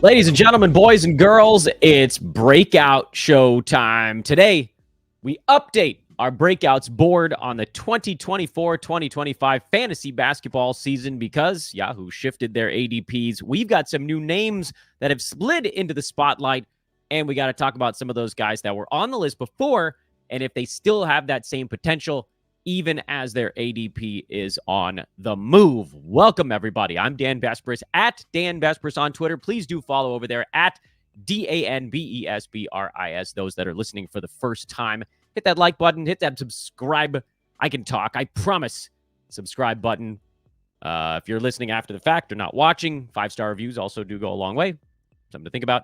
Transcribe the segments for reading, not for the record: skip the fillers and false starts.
Ladies and gentlemen, boys and girls, it's Breakout show time. Today, we update our Breakouts board on the 2024-2025 fantasy basketball season because Yahoo shifted their ADPs. We've got some new names that have slid into the spotlight, and we got to talk about some of those guys that were on the list before and if they still have that same potential even as their ADP is on the move. Welcome, everybody. I'm Dan Besbris, at Dan Besbris on Twitter. Please do follow over there at DANBESBRIS. Those that are listening for the first time, hit that like button, hit that subscribe. I can talk, I promise. Subscribe button. If you're listening after the fact or not watching, 5-star reviews also do go a long way. Something to think about.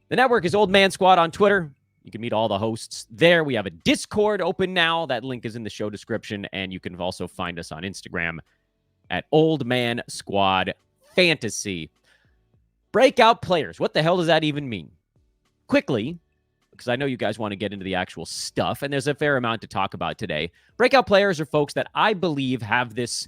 The network is Old Man Squad on Twitter. You can meet all the hosts there. We have a Discord open now. That link is in the show description. And you can also find us on Instagram at Old Man Squad Fantasy. Breakout players. What the hell does that even mean? Quickly, because I know you guys want to get into the actual stuff, and there's a fair amount to talk about today. Breakout players are folks that I believe have this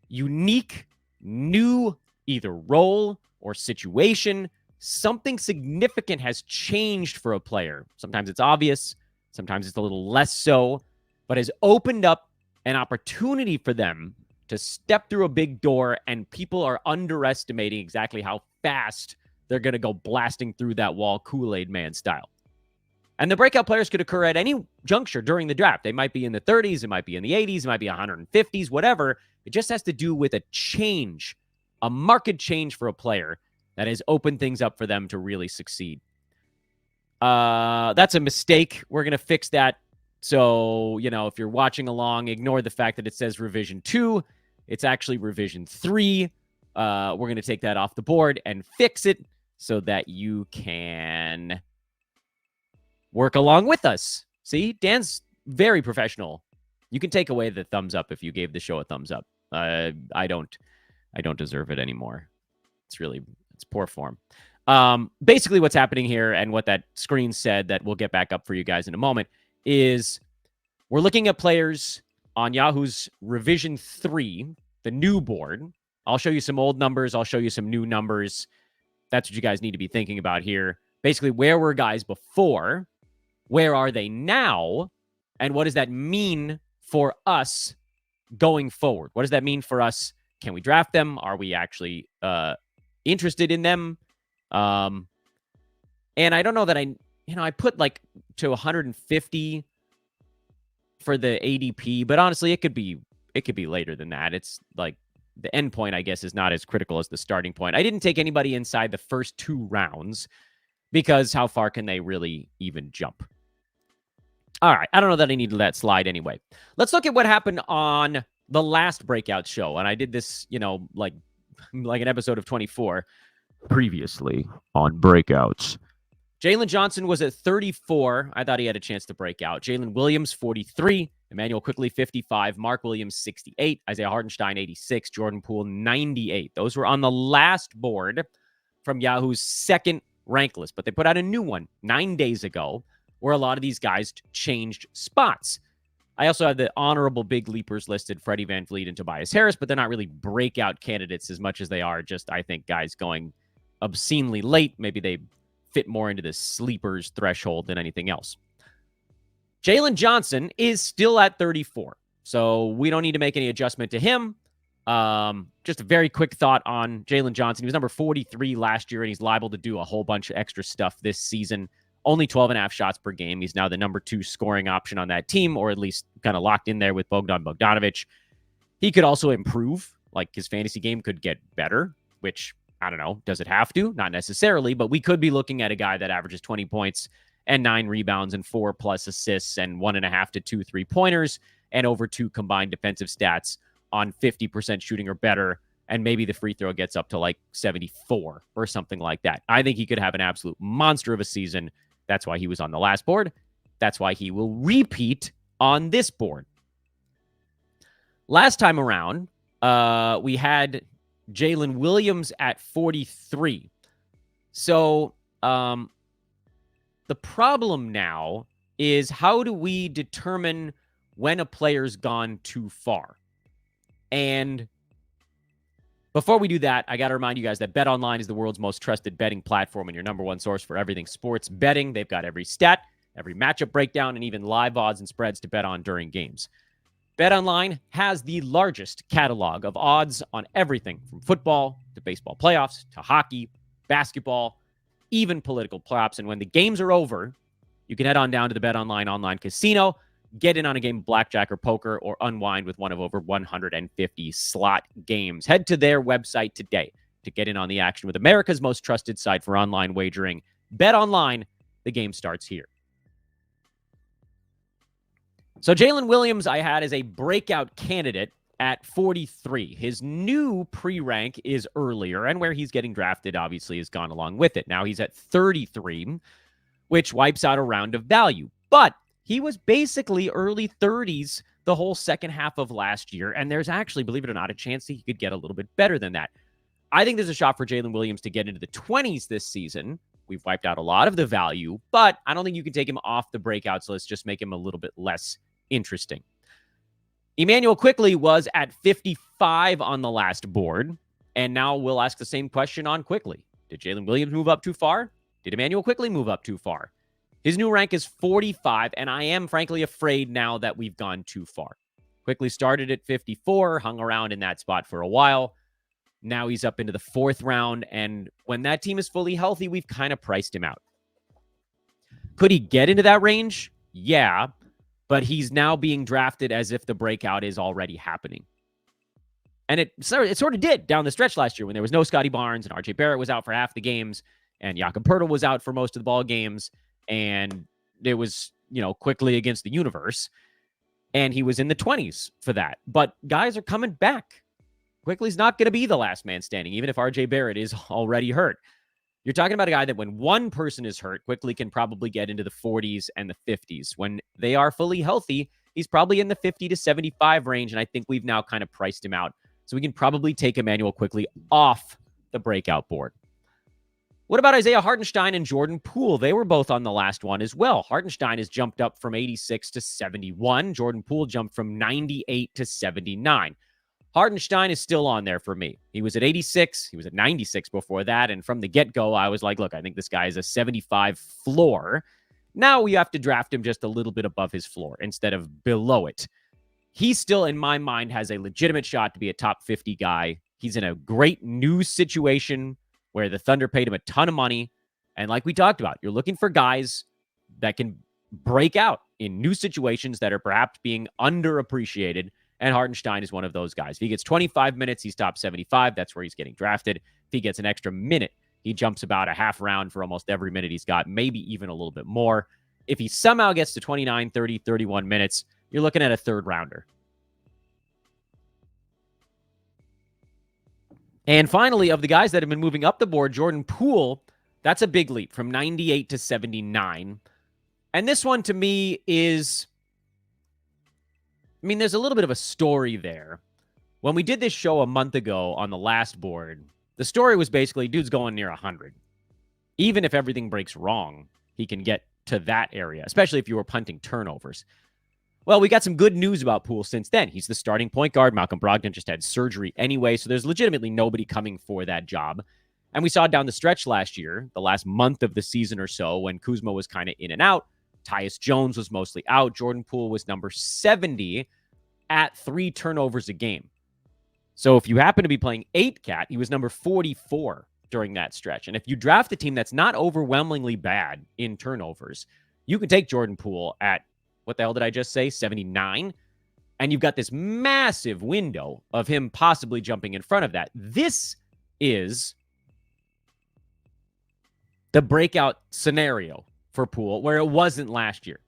unique, new either role or situation. Something significant has changed for a player. Sometimes it's obvious, sometimes it's a little less so, but has opened up an opportunity for them to step through a big door, and people are underestimating exactly how fast they're going to go blasting through that wall, Kool-Aid Man style. And the breakout players could occur at any juncture during the draft. They might be in the 30s, it might be in the 80s, it might be 150s, whatever. It just has to do with a change, a market change for a player that has opened things up for them to really succeed. That's a mistake. We're going to fix that. So, if you're watching along, ignore the fact that it says revision 2. It's actually revision 3. We're going to take that off the board and fix it so that you can work along with us. See, Dan's very professional. You can take away the thumbs up if you gave the show a thumbs up. I don't deserve it anymore. It's poor form. Basically what's happening here and what that screen said that we'll get back up for you guys in a moment is we're looking at players on Yahoo's revision 3, the new board. I'll show you some old numbers. I'll show you some new numbers. That's what you guys need to be thinking about here. Basically, where were guys before? Where are they now? And what does that mean for us going forward? What does that mean for us? Can we draft them? Are we actually interested in them? And I don't know that I put like to 150 for the ADP, but honestly, it could be later than that. It's like the end point, I guess, is not as critical as the starting point. I didn't take anybody inside the first 2 rounds because how far can they really even jump? All right. I don't know that I need to let slide anyway. Let's look at what happened on the last Breakout show. And I did this, like an episode of 24 previously on Breakouts. Jaylen Johnson was at 34. I thought he had a chance to break out. Jalen Williams, 43. Emanuel Quickley, 55. Mark Williams, 68. Isaiah Hartenstein, 86. Jordan Poole, 98. Those were on the last board from Yahoo's second rank list, but they put out a new one 9 days ago where a lot of these guys changed spots. I also have the honorable big leapers listed, Freddie VanVleet and Tobias Harris, but they're not really breakout candidates as much as they are just, I think, guys going obscenely late. Maybe they fit more into the sleepers threshold than anything else. Jaylen Johnson is still at 34, so we don't need to make any adjustment to him. Just a very quick thought on Jaylen Johnson. He was number 43 last year, and he's liable to do a whole bunch of extra stuff this season. Only 12.5 shots per game. He's now the number 2 scoring option on that team, or at least kind of locked in there with Bogdan Bogdanovic. He could also improve. Like, his fantasy game could get better, which, I don't know, does it have to? Not necessarily, but we could be looking at a guy that averages 20 points and 9 rebounds and 4+ assists and 1.5 to 2 3-pointers and over 2 combined defensive stats on 50% shooting or better, and maybe the free throw gets up to like 74 or something like that. I think he could have an absolute monster of a season. That's why he was on the last board. That's why he will repeat on this board. Last time around, we had Jalen Williams at 43. So the problem now is, how do we determine when a player's gone too far? And Before we do that, I got to remind you guys that BetOnline is the world's most trusted betting platform and your number one source for everything sports betting. They've got every stat, every matchup breakdown, and even live odds and spreads to bet on during games. BetOnline has the largest catalog of odds on everything from football to baseball playoffs to hockey, basketball, even political props. And when the games are over, you can head on down to the BetOnline online casino, get in on a game of blackjack or poker, or unwind with one of over 150 slot games. Head to their website today to get in on the action with America's most trusted site for online wagering. BetOnline, the game starts here. So Jalen Williams I had as a breakout candidate at 43. His new pre-rank is earlier, and where he's getting drafted obviously has gone along with it. Now he's at 33, which wipes out a round of value. But he was basically early 30s the whole second half of last year, and there's actually, believe it or not, a chance that he could get a little bit better than that. I think there's a shot for Jalen Williams to get into the 20s this season. We've wiped out a lot of the value, but I don't think you can take him off the breakout, so let's just make him a little bit less interesting. Emanuel Quickley was at 55 on the last board, and now we'll ask the same question on Quickley. Did Jalen Williams move up too far? Did Emanuel Quickley move up too far? His new rank is 45, and I am frankly afraid now that we've gone too far. Quickley started at 54, hung around in that spot for a while. Now he's up into the fourth round, and when that team is fully healthy, we've kind of priced him out. Could he get into that range? Yeah, but he's now being drafted as if the breakout is already happening. And it sort of did down the stretch last year when there was no Scotty Barnes and RJ Barrett was out for half the games and Jakob Poeltl was out for most of the ball games. And it was, Quickley against the universe. And he was in the 20s for that. But guys are coming back. Quickley's not going to be the last man standing, even if RJ Barrett is already hurt. You're talking about a guy that when one person is hurt, Quickley can probably get into the 40s and the 50s. When they are fully healthy, he's probably in the 50 to 75 range. And I think we've now kind of priced him out. So we can probably take Emmanuel Quickley off the breakout board. What about Isaiah Hartenstein and Jordan Poole? They were both on the last one as well. Hartenstein has jumped up from 86 to 71. Jordan Poole jumped from 98 to 79. Hartenstein is still on there for me. He was at 86. He was at 96 before that. And from the get-go, I was like, look, I think this guy is a 75 floor. Now we have to draft him just a little bit above his floor instead of below it. He still, in my mind, has a legitimate shot to be a top 50 guy. He's in a great new situation where the Thunder paid him a ton of money. And like we talked about, you're looking for guys that can break out in new situations that are perhaps being underappreciated. And Hartenstein is one of those guys. If he gets 25 minutes, he's top 75. That's where he's getting drafted. If he gets an extra minute, he jumps about a half round for almost every minute he's got, maybe even a little bit more. If he somehow gets to 29, 30, 31 minutes, you're looking at a third rounder. And finally, of the guys that have been moving up the board, Jordan Poole, that's a big leap from 98 to 79. And this one to me is, there's a little bit of a story there. When we did this show a month ago on the last board, the story was basically dude's going near 100. Even if everything breaks wrong, he can get to that area, especially if you were punting turnovers. Well, we got some good news about Poole since then. He's the starting point guard. Malcolm Brogdon just had surgery anyway, so there's legitimately nobody coming for that job. And we saw down the stretch last year, the last month of the season or so, when Kuzma was kind of in and out, Tyus Jones was mostly out. Jordan Poole was number 70 at 3 turnovers a game. So if you happen to be playing 8-cat, he was number 44 during that stretch. And if you draft a team that's not overwhelmingly bad in turnovers, you can take Jordan Poole at, what the hell did I just say, 79? And you've got this massive window of him possibly jumping in front of that. This is the breakout scenario for Poole, where it wasn't last year.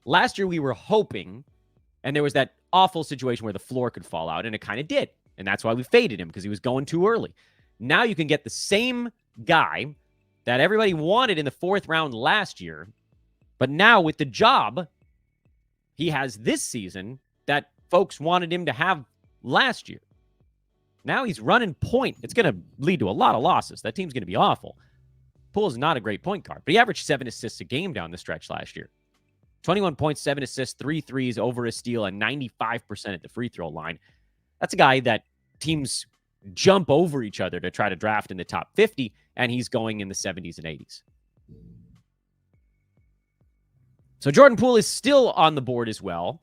Last year, we were hoping, and there was that awful situation where the floor could fall out, and it kind of did. And that's why we faded him, because he was going too early. Now you can get the same guy that everybody wanted in the 4th round last year, but now with the job he has this season that folks wanted him to have last year. Now he's running point. It's going to lead to a lot of losses. That team's going to be awful. Poole's not a great point guard, but he averaged 7 assists a game down the stretch last year. 21 points, 7 assists, 3 threes, over a steal, and 95% at the free throw line. That's a guy that teams jump over each other to try to draft in the top 50, and he's going in the 70s and 80s. So Jordan Poole is still on the board as well.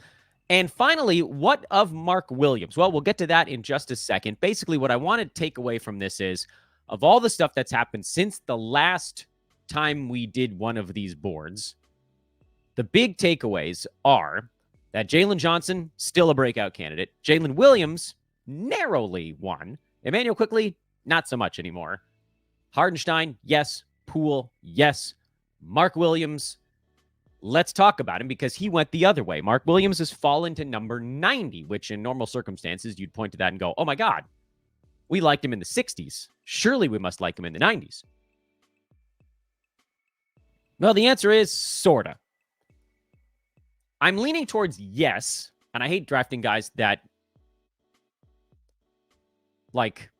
And finally, what of Mark Williams? Well, we'll get to that in just a second. Basically, what I want to take away from this is, of all the stuff that's happened since the last time we did one of these boards, the big takeaways are that Jaylen Johnson, still a breakout candidate. Jalen Williams, narrowly won. Emanuel Quickley, not so much anymore. Hartenstein, yes. Poole, yes. Mark Williams, let's talk about him because he went the other way. Mark Williams has fallen to number 90, which in normal circumstances, you'd point to that and go, oh my God, we liked him in the 60s. Surely we must like him in the 90s. Well, the answer is sorta. I'm leaning towards yes, and I hate drafting guys that, like,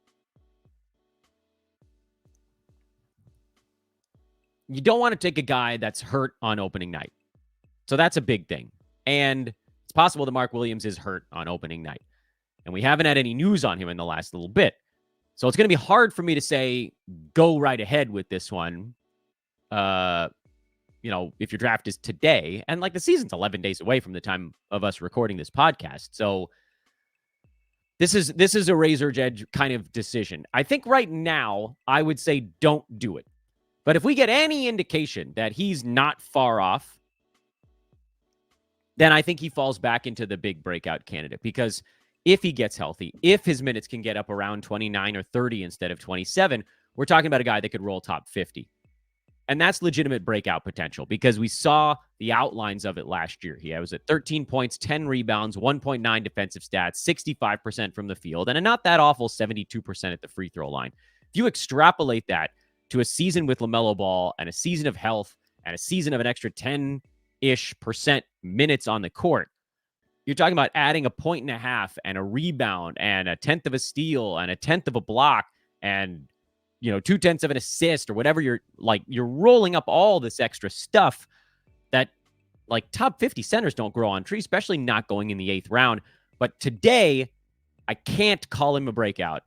you don't want to take a guy that's hurt on opening night. So that's a big thing. And it's possible that Mark Williams is hurt on opening night. And we haven't had any news on him in the last little bit. So it's going to be hard for me to say, go right ahead with this one. If your draft is today, and like the season's 11 days away from the time of us recording this podcast. So this is a razor's edge kind of decision. I think right now I would say don't do it. But if we get any indication that he's not far off, then I think he falls back into the big breakout candidate, because if he gets healthy, if his minutes can get up around 29 or 30 instead of 27, we're talking about a guy that could roll top 50. And that's legitimate breakout potential because we saw the outlines of it last year. He was at 13 points, 10 rebounds, 1.9 defensive stats, 65% from the field, and a not that awful 72% at the free throw line. If you extrapolate that to a season with LaMelo Ball and a season of health and a season of an extra 10-ish% minutes on the court, you're talking about adding 1.5 points and a rebound and 1/10 of a steal and 1/10 of a block and 0.2 of an assist or whatever. You're rolling up all this extra stuff that like top 50 centers don't grow on trees, especially not going in the 8th round. But today, I can't call him a breakout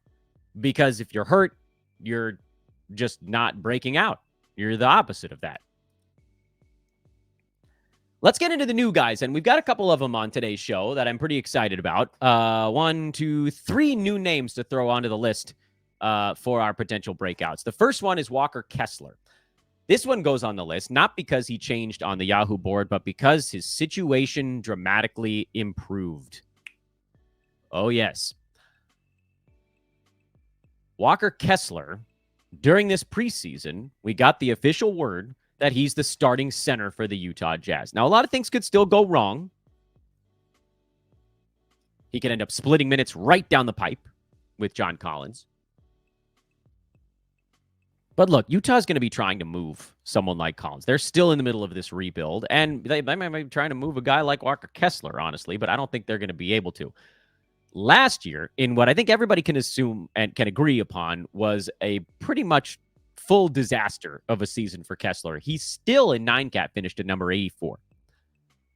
because if you're hurt, you're just not breaking out. You're the opposite of that. Let's get into the new guys, and we've got a couple of them on today's show that I'm pretty excited about. 1, 2, 3 new names to throw onto the list for our potential breakouts. The first one is Walker Kessler. This one goes on the list, not because he changed on the Yahoo board, but because his situation dramatically improved. Oh, yes. Walker Kessler, during this preseason, we got the official word that he's the starting center for the Utah Jazz. Now, a lot of things could still go wrong. He could end up splitting minutes right down the pipe with John Collins. But look, Utah's going to be trying to move someone like Collins. They're still in the middle of this rebuild, and they might be trying to move a guy like Walker Kessler, honestly, but I don't think they're going to be able to. Last year, in what I think everybody can assume and can agree upon, was a pretty much full disaster of a season for Kessler. He still in 9-cat finished at number 84.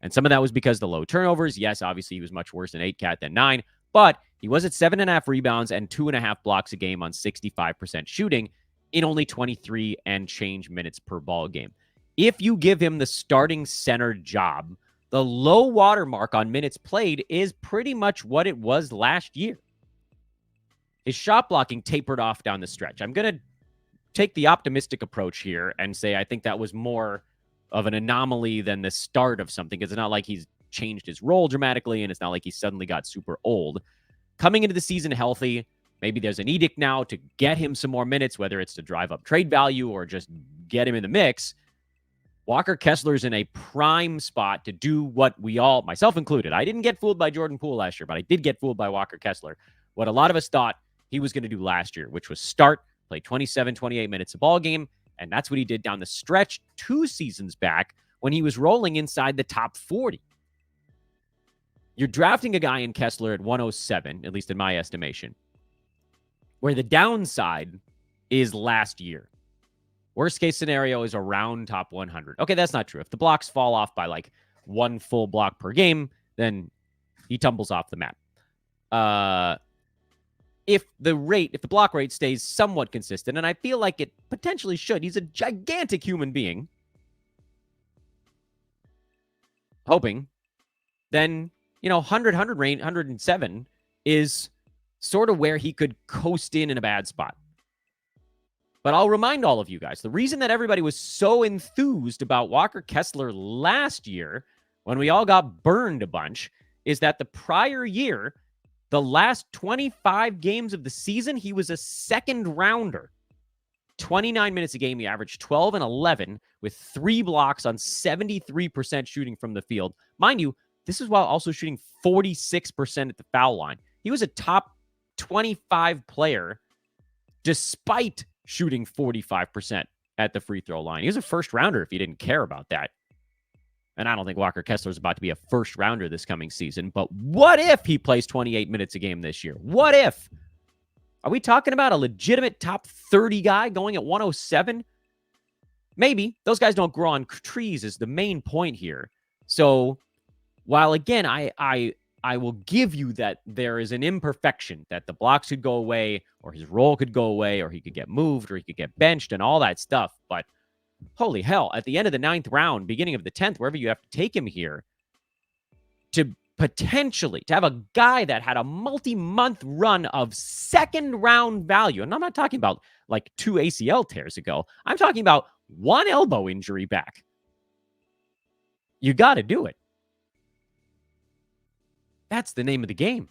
And some of that was because of the low turnovers. Yes, obviously he was much worse in 8-cat than 9, but he was at 7.5 rebounds and 2.5 blocks a game on 65% shooting in only 23 and change minutes per ball game. If you give him the starting center job, the low water mark on minutes played is pretty much what it was last year. His shot blocking tapered off down the stretch. I'm going to take the optimistic approach here and say I think that was more of an anomaly than the start of something, because it's not like he's changed his role dramatically, and it's not like he suddenly got super old. Coming into the season healthy, maybe there's an edict now to get him some more minutes, whether it's to drive up trade value or just get him in the mix. Walker Kessler's in a prime spot to do what we all, myself included, I didn't get fooled by Jordan Poole last year, but I did get fooled by Walker Kessler. What a lot of us thought he was going to do last year, which was start, play 27, 28 minutes a ball game, and that's what he did down the stretch 2 seasons back when he was rolling inside the top 40. You're drafting a guy in Kessler at 107, at least in my estimation, where the downside is last year. Worst case scenario is around top 100. Okay, that's not true. If the blocks fall off by like 1 full block per game, then he tumbles off the map. if the block rate stays somewhat consistent, and I feel like it potentially should. He's a gigantic human being. Hoping, then, 100 range, 107 is sort of where he could coast in a bad spot. But I'll remind all of you guys, the reason that everybody was so enthused about Walker Kessler last year, when we all got burned a bunch, is that the prior year, the last 25 games of the season, he was a second rounder. 29 minutes a game, he averaged 12 and 11 with 3 blocks on 73% shooting from the field. Mind you, this is while also shooting 46% at the foul line. He was a top 25 player despite shooting 45% at the free throw line. He was a first rounder if you didn't care about that. And I don't think Walker Kessler is about to be a first rounder this coming season. But what if he plays 28 minutes a game this year? What if? Are we talking about a legitimate top 30 guy going at 107? Maybe. Those guys don't grow on trees is the main point here. So while, again, I will give you that there is an imperfection, that the blocks could go away, or his role could go away, or he could get moved, or he could get benched, and all that stuff. But holy hell, at the end of the 9th round, beginning of the 10th, wherever you have to take him here, to potentially to have a guy that had a multi-month run of second-round value, and I'm not talking about like 2 ACL tears ago. I'm talking about 1 elbow injury back. You got to do it. That's the name of the game.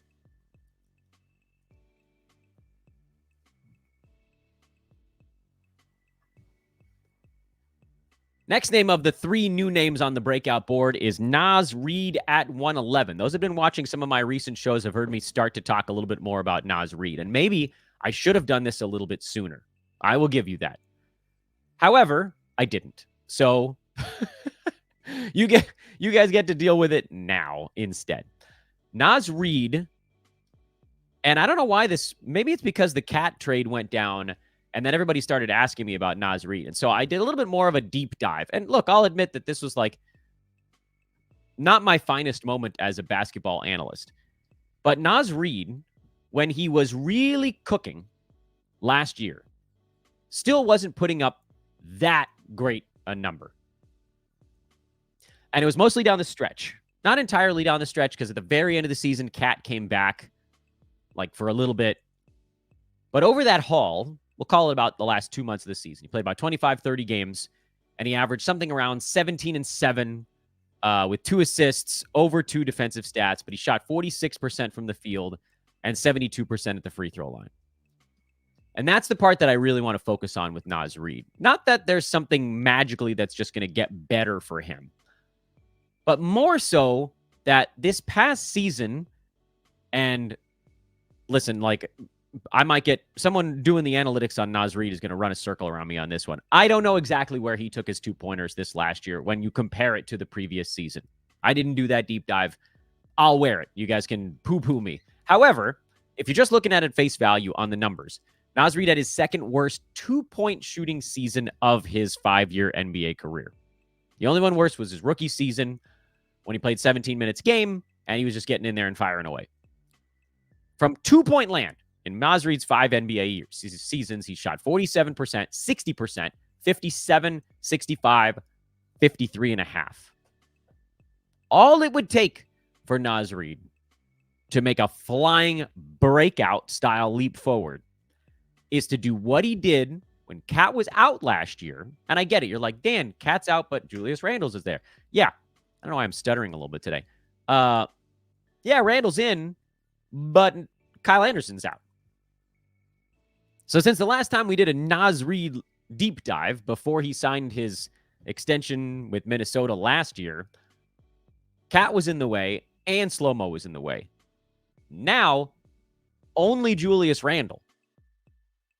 Next name of the 3 new names on the breakout board is Nas Reed at 111. Those have been watching some of my recent shows have heard me start to talk a little bit more about Nas Reed. And maybe I should have done this a little bit sooner. I will give you that. However, I didn't. So you guys get to deal with it now instead. Nas Reed, and I don't know why this, maybe it's because the Cat trade went down and then everybody started asking me about Nas Reed. And so I did a little bit more of a deep dive. And look, I'll admit that this was like not my finest moment as a basketball analyst. But Nas Reed, when he was really cooking last year, still wasn't putting up that great a number. And it was mostly down the stretch. Not entirely down the stretch, because at the very end of the season, Cat came back like for a little bit. But over that haul, we'll call it about the last 2 months of the season, he played about 25, 30 games, and he averaged something around 17 and 7 with 2 assists, over 2 defensive stats, but he shot 46% from the field and 72% at the free throw line. And that's the part that I really want to focus on with Nas Reed. Not that there's something magically that's just going to get better for him, but more so that this past season, and listen, like, I might get someone doing the analytics on Nas Reed is going to run a circle around me on this one. I don't know exactly where he took his 2-pointers this last year when you compare it to the previous season. I didn't do that deep dive. I'll wear it. You guys can poo-poo me. However, if you're just looking at it face value on the numbers, Nas Reed had his second worst 2-point shooting season of his 5-year NBA career. The only one worse was his rookie season when he played 17 minutes a game, and he was just getting in there and firing away. From 2-point land, in Nas Reed's 5 NBA seasons, he shot 47%, 60%, 57, 65, 53.5. All it would take for Nas Reed to make a flying breakout style leap forward is to do what he did when Cat was out last year. And I get it. You're like, Dan, Cat's out, but Julius Randle's is there. Yeah. I don't know why I'm stuttering a little bit today. Yeah, Randle's in, but Kyle Anderson's out. So since the last time we did a Nas Reed deep dive before he signed his extension with Minnesota last year, Cat was in the way and Slow-Mo was in the way. Now, only Julius Randle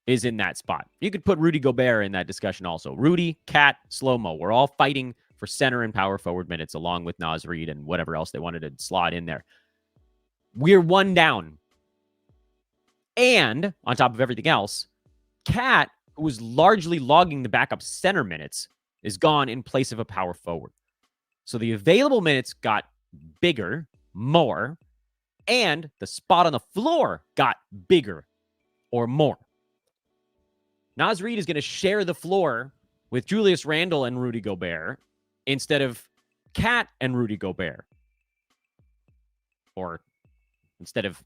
is in that spot. You could put Rudy Gobert in that discussion also. Rudy, Cat, Slow-Mo. We're all fighting for center and power forward minutes along with Nas Reed and whatever else they wanted to slot in there. We're one down. And on top of everything else, Cat, who was largely logging the backup center minutes, is gone in place of a power forward. So the available minutes got bigger, more, and the spot on the floor got bigger, or more. Nas Reed is going to share the floor with Julius Randle and Rudy Gobert instead of Cat and Rudy Gobert. Or instead of,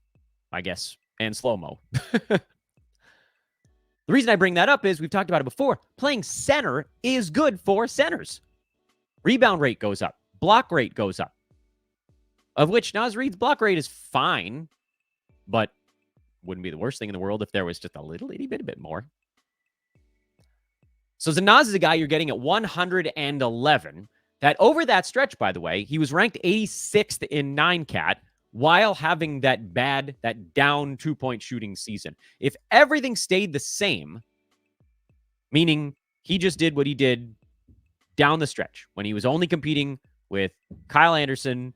I guess, and slow-mo. The reason I bring that up is we've talked about it before. Playing center is good for centers. Rebound rate goes up. Block rate goes up. Of which Nas Reed's block rate is fine, but wouldn't be the worst thing in the world if there was just a little itty bit more. So Nas is a guy you're getting at 111. That over that stretch, by the way, he was ranked 86th in 9-cat while having that down 2-point shooting season. If everything stayed the same, meaning he just did what he did down the stretch when he was only competing with Kyle Anderson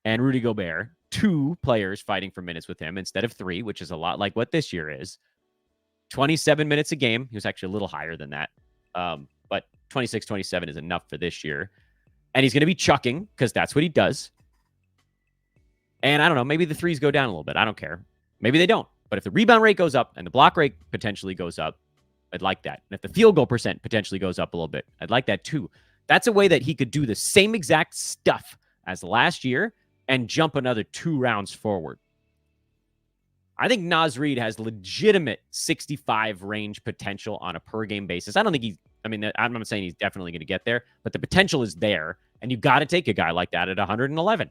and Rudy Gobert, 2 players fighting for minutes with him instead of 3, which is a lot like what this year is. 27 minutes a game. He was actually a little higher than that. But 26, 27 is enough for this year. And he's going to be chucking because that's what he does. And I don't know, maybe the threes go down a little bit. I don't care. Maybe they don't. But if the rebound rate goes up and the block rate potentially goes up, I'd like that. And if the field goal percent potentially goes up a little bit, I'd like that too. That's a way that he could do the same exact stuff as last year and jump another 2 rounds forward. I think Nas Reed has legitimate 65 range potential on a per game basis. I don't think I'm not saying he's definitely going to get there, but the potential is there. And you've got to take a guy like that at 111.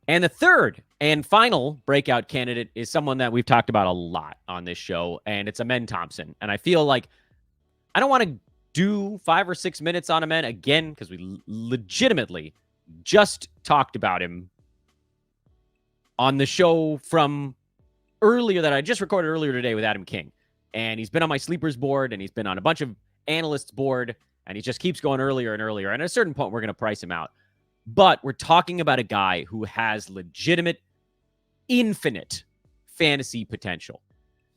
And the third and final breakout candidate is someone that we've talked about a lot on this show, and it's Emanuel Thompson. And I feel like I don't want to do 5 or 6 minutes on Emanuel again because we legitimately just talked about him on the show from earlier that I just recorded earlier today with Adam King. And he's been on my sleepers board, and he's been on a bunch of analysts' board, and he just keeps going earlier and earlier. And at a certain point, we're going to price him out. But we're talking about a guy who has legitimate, infinite fantasy potential.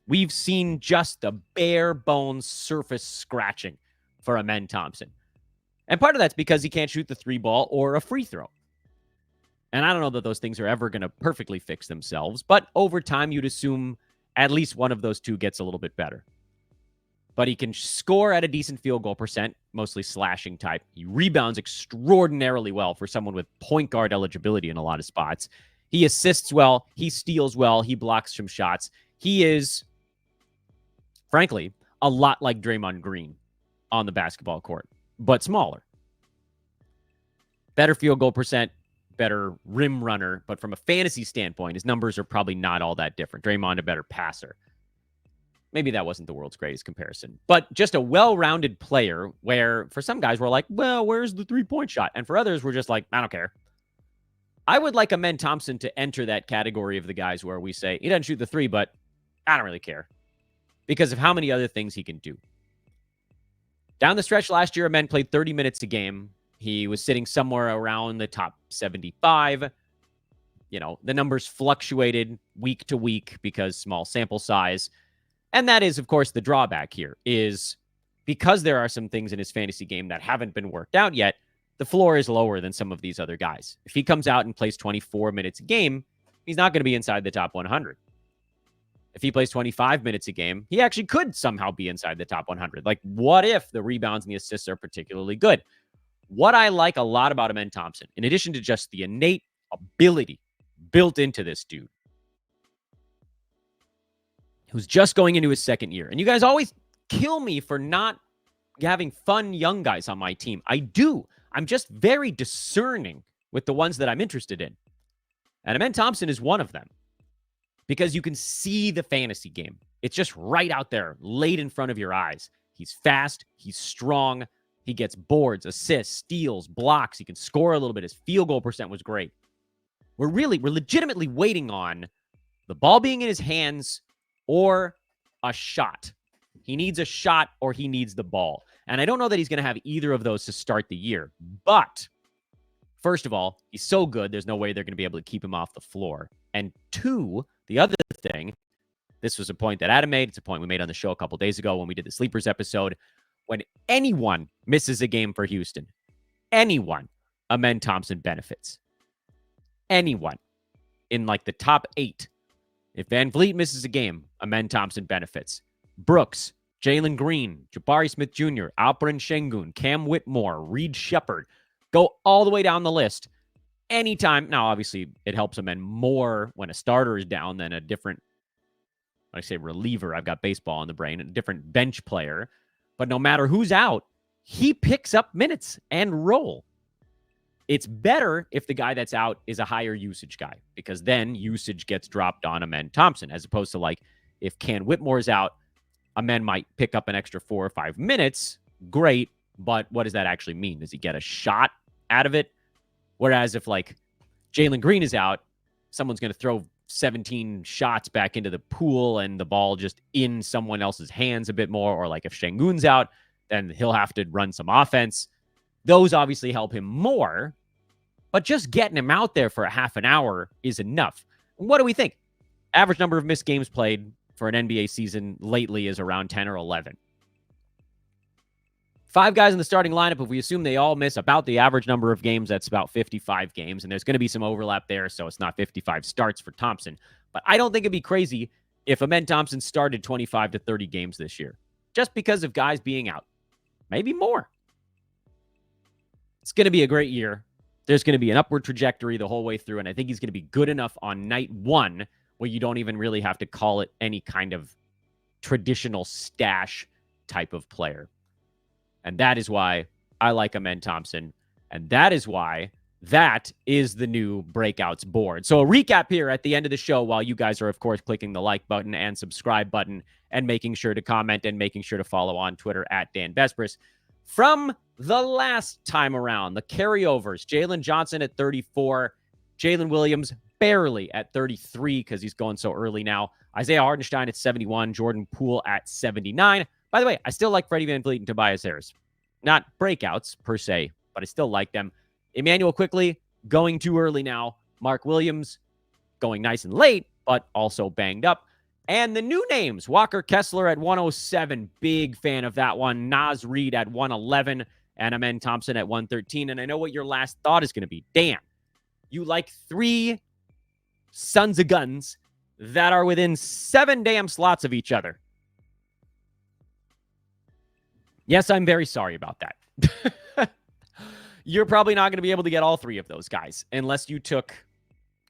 We've seen just the bare bones surface scratching for Emanuel Thompson. And part of that's because he can't shoot the 3 ball or a free throw. And I don't know that those things are ever going to perfectly fix themselves, but over time, you'd assume at least one of those 2 gets a little bit better. But he can score at a decent field goal percent, mostly slashing type. He rebounds extraordinarily well for someone with point guard eligibility in a lot of spots. He assists well. He steals well. He blocks some shots. He is, frankly, a lot like Draymond Green on the basketball court, but smaller. Better field goal percent, better rim runner. But from a fantasy standpoint, his numbers are probably not all that different. Draymond, a better passer. Maybe that wasn't the world's greatest comparison, but just a well-rounded player where for some guys we're like, well, where's the 3-point shot? And for others, we're just like, I don't care. I would like Emanuel Thompson to enter that category of the guys where we say he doesn't shoot the 3, but I don't really care because of how many other things he can do. Down the stretch last year, Emanuel played 30 minutes a game. He was sitting somewhere around the top 75. You know, the numbers fluctuated week to week because small sample size. And that is, of course, the drawback here is because there are some things in his fantasy game that haven't been worked out yet, the floor is lower than some of these other guys. If he comes out and plays 24 minutes a game, he's not going to be inside the top 100. If he plays 25 minutes a game, he actually could somehow be inside the top 100. Like, what if the rebounds and the assists are particularly good? What I like a lot about Emanuel Thompson, in addition to just the innate ability built into this dude, who's just going into his second year. And you guys always kill me for not having fun young guys on my team. I do. I'm just very discerning with the ones that I'm interested in. And Emanuel Thompson is one of them because you can see the fantasy game. It's just right out there, laid in front of your eyes. He's fast. He's strong. He gets boards, assists, steals, blocks. He can score a little bit. His field goal percent was great. We're legitimately waiting on the ball being in his hands or a shot. He needs a shot or he needs the ball. And I don't know that he's going to have either of those to start the year. But first of all, he's so good, there's no way they're going to be able to keep him off the floor. And 2, the other thing, this was a point that Adam made. It's a point we made on the show a couple days ago when we did the Sleepers episode. When anyone misses a game for Houston, Emanuel Thompson benefits. Anyone. in like the top 8. If Van Vliet misses a game, Amen Thompson benefits. Brooks, Jalen Green, Jabari Smith Jr., Alperen Şengün, Cam Whitmore, Reid Shepard. Go all the way down the list. Anytime. Now, obviously, it helps Amen more when a starter is down than a different, when I say reliever, I've got baseball in the brain, a different bench player. But no matter who's out, he picks up minutes and roll. It's better if the guy that's out is a higher usage guy, because then usage gets dropped on Amen Thompson, as opposed to like if Cam Whitmore is out, Amen might pick up an extra 4 or 5 minutes. Great. But what does that actually mean? Does he get a shot out of it? Whereas if like Jalen Green is out, someone's going to throw 17 shots back into the pool and the ball just in someone else's hands a bit more. Or like if Şengün's out, then he'll have to run some offense. Those obviously help him more, but just getting him out there for a half an hour is enough. What do we think? Average number of missed games played for an NBA season lately is around 10 or 11. 5 guys in the starting lineup, if we assume they all miss about the average number of games, that's about 55 games, and there's going to be some overlap there, so it's not 55 starts for Thompson. But I don't think it'd be crazy if Amen Thompson started 25 to 30 games this year, just because of guys being out. Maybe more. It's going to be a great year. There's going to be an upward trajectory the whole way through, and I think he's going to be good enough on night 1 where you don't even really have to call it any kind of traditional stash type of player. And that is why I like Amen Thompson, and that is why that is the new Breakouts board. So a recap here at the end of the show, while you guys are, of course, clicking the like button and subscribe button and making sure to comment and making sure to follow on Twitter at Dan Besbris. From the last time around, the carryovers, Jaylen Johnson at 34, Jalen Williams barely at 33 because he's going so early now. Isaiah Hartenstein at 71, Jordan Poole at 79. By the way, I still like Freddie Van Vliet and Tobias Harris. Not breakouts per se, but I still like them. Emanuel Quickley going too early now. Mark Williams going nice and late, but also banged up. And the new names, Walker Kessler at 107, big fan of that one. Nas Reed at 111, and Amen Thompson at 113. And I know what your last thought is going to be. Dan, you like 3 sons of guns that are within 7 damn slots of each other. Yes, I'm very sorry about that. You're probably not going to be able to get all 3 of those guys unless you took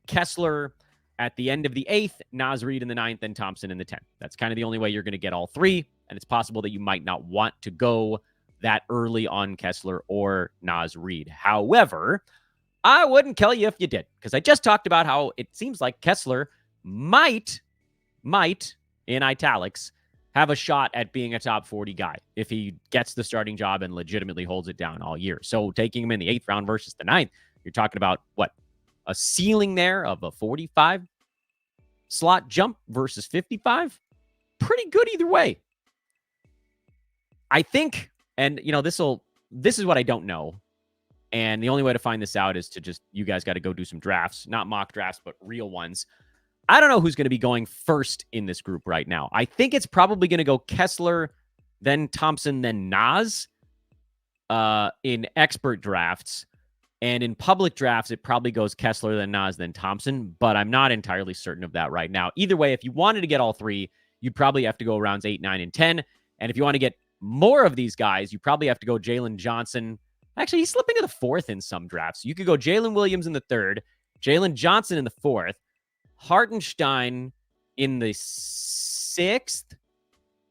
Kessler at the end of the 8th, Nas Reed in the 9th, and Thompson in the 10th. That's kind of the only way you're going to get all 3, and it's possible that you might not want to go that early on Kessler or Nas Reed. However, I wouldn't kill you if you did, because I just talked about how it seems like Kessler might, in italics, have a shot at being a top 40 guy if he gets the starting job and legitimately holds it down all year. So taking him in the 8th round versus the 9th, you're talking about, what, a ceiling there of a 45 slot jump versus 55? Pretty good either way. I think, and, you know, this is what I don't know. And the only way to find this out is to just, you guys got to go do some drafts, not mock drafts, but real ones. I don't know who's going to be going first in this group right now. I think it's probably going to go Kessler, then Thompson, then Nas in expert drafts. And in public drafts, it probably goes Kessler, then Nas, then Thompson. But I'm not entirely certain of that right now. Either way, if you wanted to get all 3, you'd probably have to go rounds 8, 9, and 10. And if you want to get more of these guys, you probably have to go Jaylen Johnson. Actually, he's slipping to the 4th in some drafts. You could go Jalen Williams in the 3rd, Jaylen Johnson in the 4th, Hartenstein in the 6th,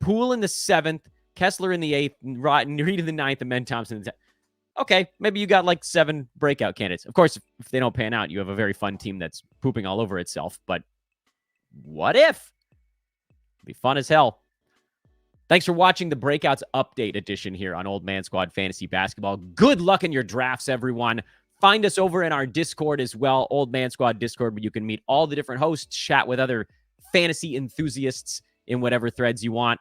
Poole in the 7th, Kessler in the 8th, Reid in the 9th, and Ben Thompson in the 10th. Okay, maybe you got like 7 breakout candidates. Of course, if they don't pan out, you have a very fun team that's pooping all over itself. But what if? It'd be fun as hell. Thanks for watching the Breakouts Update edition here on Old Man Squad Fantasy Basketball. Good luck in your drafts, everyone. Find us over in our Discord as well, Old Man Squad Discord, where you can meet all the different hosts, chat with other fantasy enthusiasts in whatever threads you want.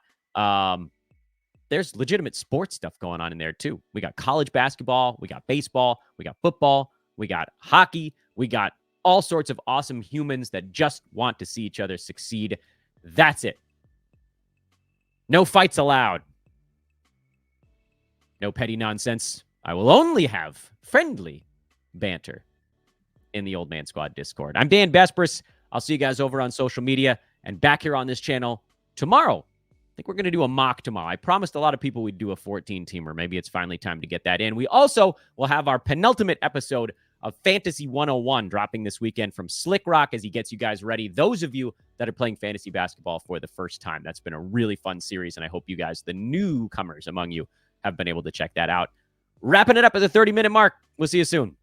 There's legitimate sports stuff going on in there, too. We got college basketball, we got baseball, we got football, we got hockey, we got all sorts of awesome humans that just want to see each other succeed. That's it. No fights allowed. No petty nonsense. I will only have friendly banter. in the Old Man Squad Discord. I'm Dan Besbris. I'll see you guys over on social media and back here on this channel tomorrow. I think we're going to do a mock tomorrow. I promised a lot of people we'd do a 14-teamer. Maybe it's finally time to get that in. We also will have our penultimate episode of Fantasy 101 dropping this weekend from Slick Rock as he gets you guys ready. Those of you that are playing fantasy basketball for the first time, that's been a really fun series, and I hope you guys, the newcomers among you, have been able to check that out. Wrapping it up at the 30-minute mark. We'll see you soon.